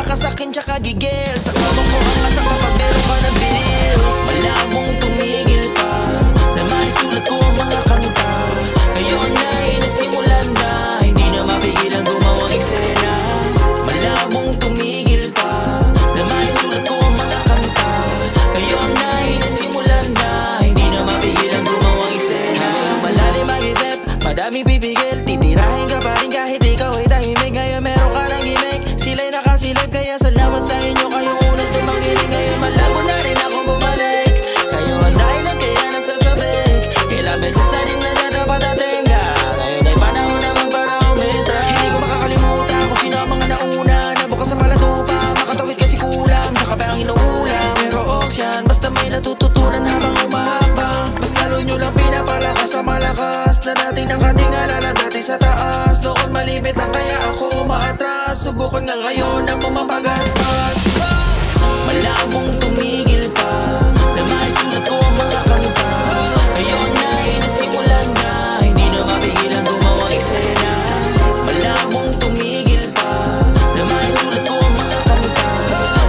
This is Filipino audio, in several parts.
ka sa'kin tsaka gigil. Sa kamang ko ang asa kapag meron ka na bills. Malabong tumigil pa na maisulat ko ang mga kanta. Ngayon ay nasimulan na, hindi na mapigilan gumawang eksena. Malabong tumigil pa na maisulat ko ang mga kanta. Ngayon ay nasimulan na, hindi na mapigilan gumawang eksena. Habang malalim mag-isip, madaming pipigil, titirahin ka pa rin kahit ikaw ay tahimik. Ngayon meron ka ng gimmick, sila'y nakasilip, kaya salamat sa inyo, kayong unang tumangiling. Ngayon malabo na rin akong bumalik, kayo ang dahilan kaya nasasabik. Ilang beses na rin nadadapat atenga, ngayon ay panahon naman para umitra. Hindi ko makakalimutan kung sino ang mga nauna, nabukas sa palatupa, makatawid kasi kulang, sa kape ang inuulam. Pero oksyan, basta may natututunan habang umahabang. Mas lalo nyo lang pinapalakas sa malakas na dating nakatingala na dati sa taas. Doon malipit lang kaya ako umaatras, subukan nga ngayon na pumapagaspas. Malabong tumigil pa na maisulat ko ang mga kanta. Ngayon ay nasimulan na, hindi na mapigilan gumawang eksena. Malabong tumigil pa na maisulat ko ang mga kanta.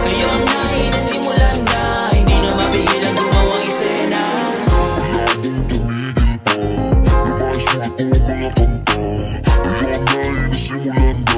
Ngayon ay nasimulan na, hindi na mapigilan gumawang eksena. Malabong tumigil pa na maisulat ko ang mga kanta. Ngayon ay nasimulan na,